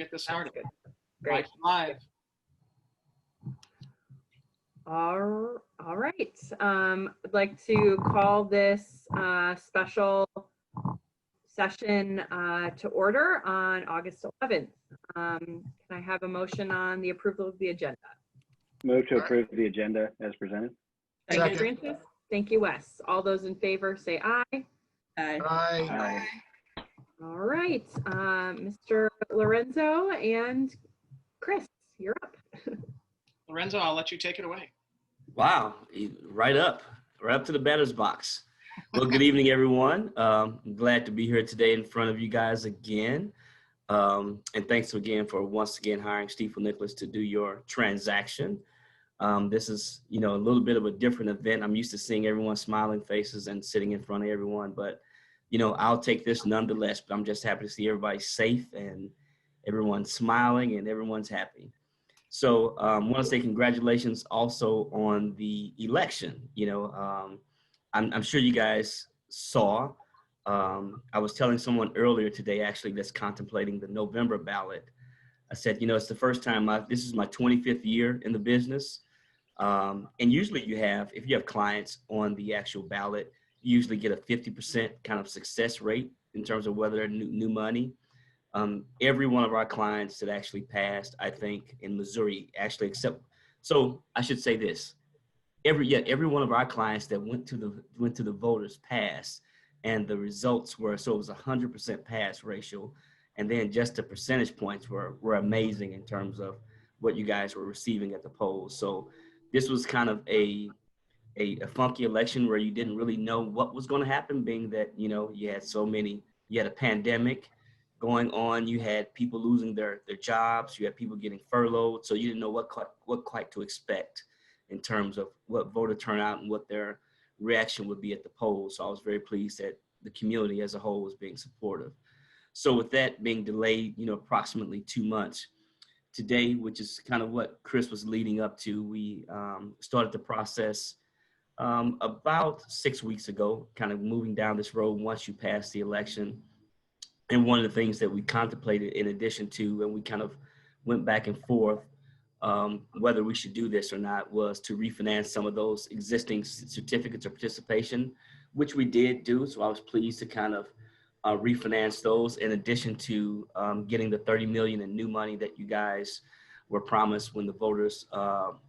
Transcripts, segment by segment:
get this started. Great. Mike's live. All right. I'd like to call this special session to order on August 11th. Can I have a motion on the approval of the agenda? Move to approve the agenda as presented. Thank you, Francis. Thank you, Wes. All those in favor say aye. Aye. Aye. All right, Mr. Lorenzo and Chris, you're up. Lorenzo, I'll let you take it away. Wow, right up to the batter's box. Well, good evening, everyone. I'm glad to be here today in front of you guys again. And thanks again for once again hiring Steve Nicholas to do your transaction. This is, a little bit of a different event. I'm used to seeing everyone's smiling faces and sitting in front of everyone, but I'll take this nonetheless. But I'm just happy to see everybody safe and everyone's smiling and everyone's happy. So I want to say congratulations also on the election. I'm sure you guys saw. I was telling someone earlier today, actually, that's contemplating the November ballot. I said, it's the first time this is my 25th year in the business. And usually if you have clients on the actual ballot, you usually get a 50% kind of success rate in terms of whether they're new money. Every one of our clients that actually passed, I think, in Missouri, actually so I should say this. Every one of our clients that went to the voters passed, and the results were, so it was 100% pass ratio. And then just the percentage points were amazing in terms of what you guys were receiving at the polls. So this was kind of a funky election where you didn't really know what was going to happen, being that, you had a pandemic going on, you had people losing their jobs, you had people getting furloughed. So you didn't know what quite to expect in terms of what voter turnout and what their reaction would be at the polls. So I was very pleased that the community as a whole was being supportive. So with that being delayed, approximately 2 months, today, which is kind of what Chris was leading up to, we started the process about 6 weeks ago, kind of moving down this road once you pass the election. And one of the things that we contemplated in addition to, and we kind of went back and forth, whether we should do this or not, was to refinance some of those existing certificates of participation, which we did do. So I was pleased to kind of refinance those in addition to getting the $30 million in new money that you guys were promised when the voters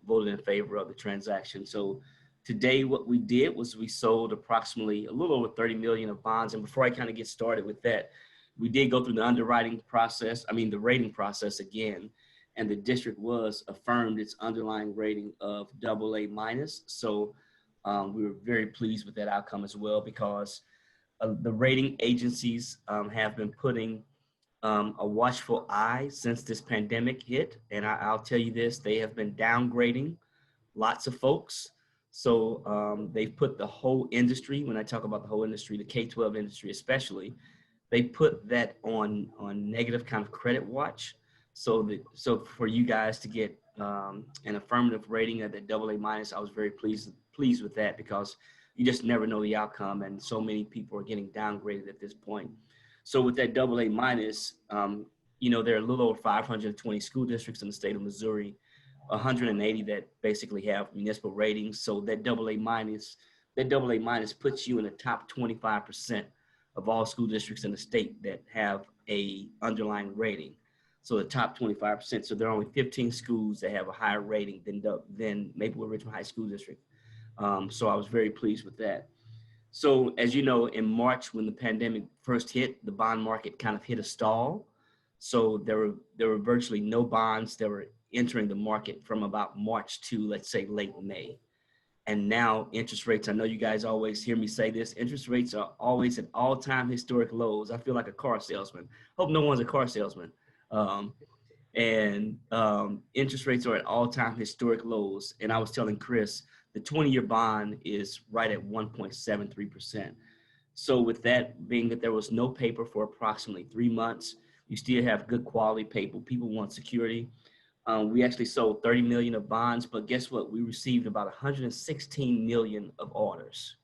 voted in favor of the transaction. So today what we did was we sold approximately a little over 30 million of bonds. And before I kind of get started with that, we did go through the the rating process again, and the district was affirmed its underlying rating of AA-. So we were very pleased with that outcome as well, because the rating agencies have been putting a watchful eye since this pandemic hit. And I'll tell you this, they have been downgrading lots of folks. So they've put the whole industry, when I talk about the whole industry, the K-12 industry especially, they put that on negative kind of credit watch. So for you guys to get an affirmative rating at the AA-, I was very pleased with that, because you just never know the outcome, and so many people are getting downgraded at this point. So with that AA-, there are a little over 520 school districts in the state of Missouri, 180 that basically have municipal ratings. So that AA- puts you in the top 25% of all school districts in the state that have a underlying rating. So the top 25%. So there are only 15 schools that have a higher rating than Maplewood Richmond High School District. So I was very pleased with that. So as you know, in March, when the pandemic first hit, the bond market kind of hit a stall. So there were virtually no bonds that were entering the market from about March to, let's say, late May. And now interest rates, I know you guys always hear me say this, interest rates are always at all-time historic lows. I feel like a car salesman. Hope no one's a car salesman. Interest rates are at all-time historic lows. And I was telling Chris, the 20-year bond is right at 1.73%. So with that being that there was no paper for approximately 3 months, you still have good quality paper. People want security. We actually sold 30 million of bonds, but guess what? We received about 116 million of orders.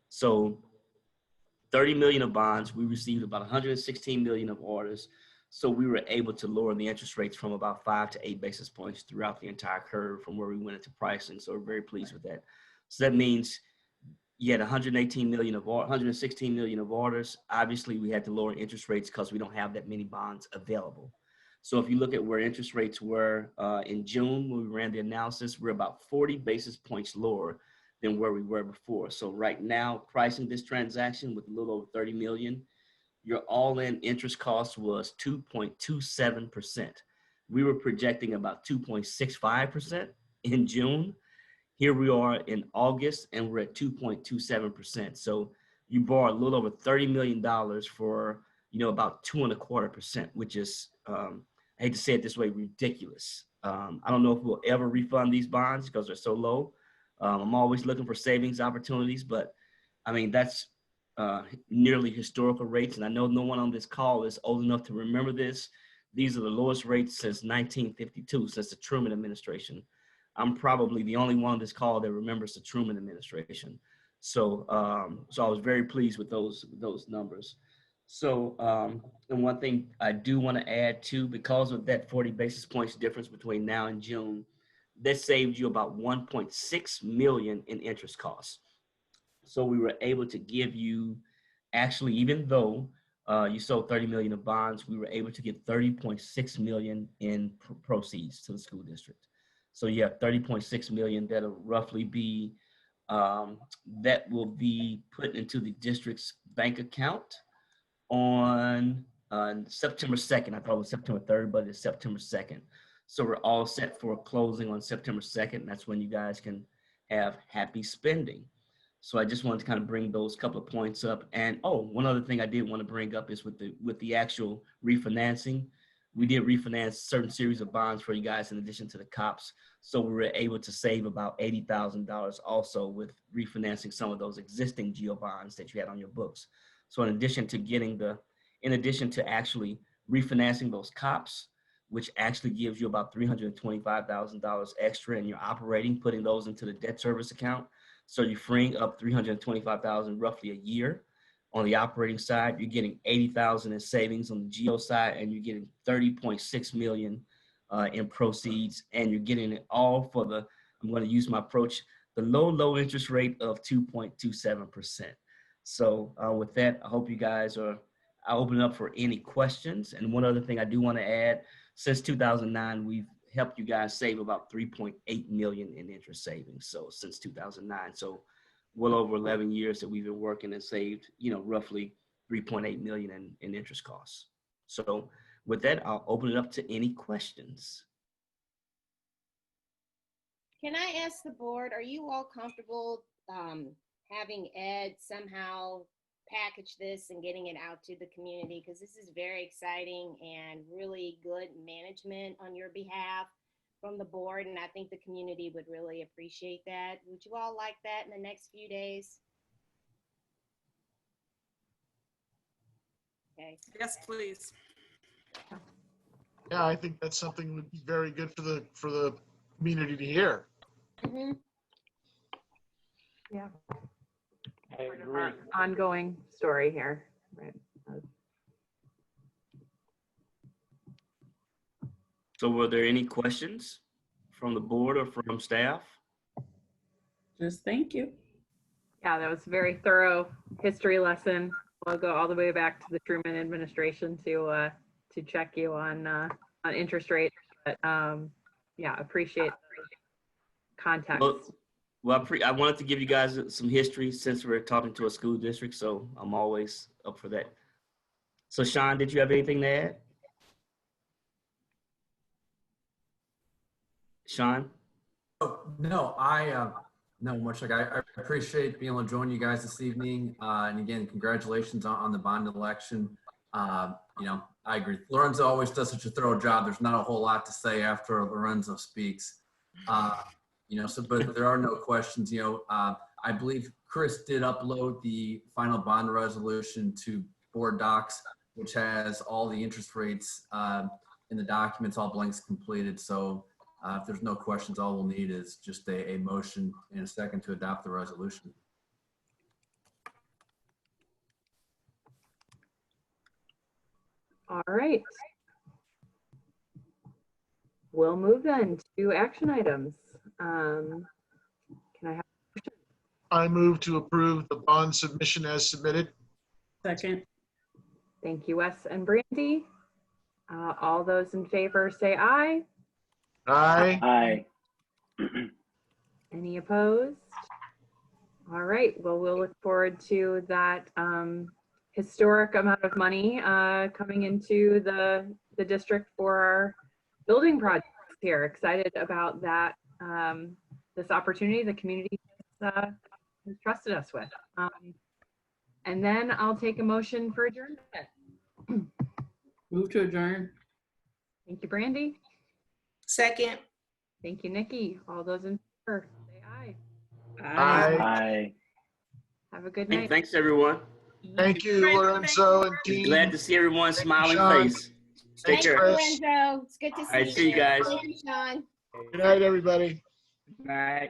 So 30 million of bonds, we received about 116 million of orders. So we were able to lower the interest rates from about 5 to 8 basis points throughout the entire curve from where we went into pricing. So we're very pleased with that. So that means you had 116 million of orders. Obviously, we had to lower interest rates because we don't have that many bonds available. So if you look at where interest rates were in June, when we ran the analysis, we're about 40 basis points lower than where we were before. So right now, pricing this transaction with a little over 30 million, your all-in interest cost was 2.27%. We were projecting about 2.65% in June. Here we are in August, and we're at 2.27%. So you borrow a little over $30 million for, about 2.25%, which is, I hate to say it this way, ridiculous. I don't know if we'll ever refund these bonds because they're so low. I'm always looking for savings opportunities, but I mean, that's nearly historical rates. And I know no one on this call is old enough to remember this. These are the lowest rates since 1952, since the Truman administration. I'm probably the only one on this call that remembers the Truman administration. So, so I was very pleased with those numbers. So, and one thing I do want to add too, because of that 40 basis points difference between now and June, that saved you about 1.6 million in interest costs. So we were able to give you, actually, even though you sold 30 million of bonds, we were able to get 30.6 million in proceeds to the school district. So you have 30.6 million that'll roughly be, that will be put into the district's bank account on September 2nd. I thought it was September 3rd, but it's September 2nd. So we're all set for closing on September 2nd. That's when you guys can have happy spending. So I just wanted to kind of bring those couple of points up. And one other thing I did want to bring up is with the actual refinancing. We did refinance certain series of bonds for you guys in addition to the COPS. So we were able to save about $80,000 also with refinancing some of those existing GEO bonds that you had on your books. So in addition to actually refinancing those COPS, which actually gives you about $325,000 extra in your operating, putting those into the debt service account. So you're freeing up $325,000 roughly a year. On the operating side, you're getting $80,000 in savings on the GEO side, and you're getting $30.6 million in proceeds, and you're getting it all for I'm going to use my approach, the low interest rate of 2.27%. So with that, I hope you guys I'll open it up for any questions. And one other thing I do want to add, since 2009, we've helped you guys save about 3.8 million in interest savings. So since 2009, so well over 11 years that we've been working and saved, roughly 3.8 million in interest costs. So with that, I'll open it up to any questions. Can I ask the board, are you all comfortable having Ed somehow package this and getting it out to the community? Because this is very exciting and really good management on your behalf from the board, and I think the community would really appreciate that. Would you all like that in the next few days? Okay. Yes, please. Yeah, I think that's something that would be very good for the community to hear. Mm-hmm. Yeah. I Part of agree. our ongoing story here, right? So were there any questions from the board or from staff? Just thank you. Yeah, that was a very thorough history lesson. We'll go all the way back to the Truman administration to check you on interest rates. But yeah, appreciate the context. Well, I wanted to give you guys some history since we're talking to a school district, so I'm always up for that. So Sean, did you have anything to add? Sean? No, not much. I appreciate being able to join you guys this evening. And again, congratulations on the bond election. I agree. Lorenzo always does such a thorough job. There's not a whole lot to say after Lorenzo speaks. But there are no questions. I believe Chris did upload the final bond resolution to board docs, which has all the interest rates in the documents, all blanks completed. So if there's no questions, all we'll need is just a motion and a second to adopt the resolution. All right. we'll move then to action items. Can I have, I move to approve the bond submission as submitted. Second. thank you, Wes and Brandy. All those in favor say aye. Aye. Aye. Any opposed? All right, well, we'll look forward to that historic amount of money coming into the district for our building projects here. Excited about that, this opportunity the community has trusted us with. And then I'll take a motion for adjournment. Move to adjourn. Thank you, Brandy. Second. Thank you, Nikki. All those in favor, say aye. Aye. Aye. Have a good night. Thanks, everyone. Thank you, Lorenzo and team. Glad to see everyone's Thank you, smiling Sean. face. Take Thank you, care. Chris. Lorenzo. It's good to see All right, see you guys. Thank you, Sean. Good night, everybody. Bye.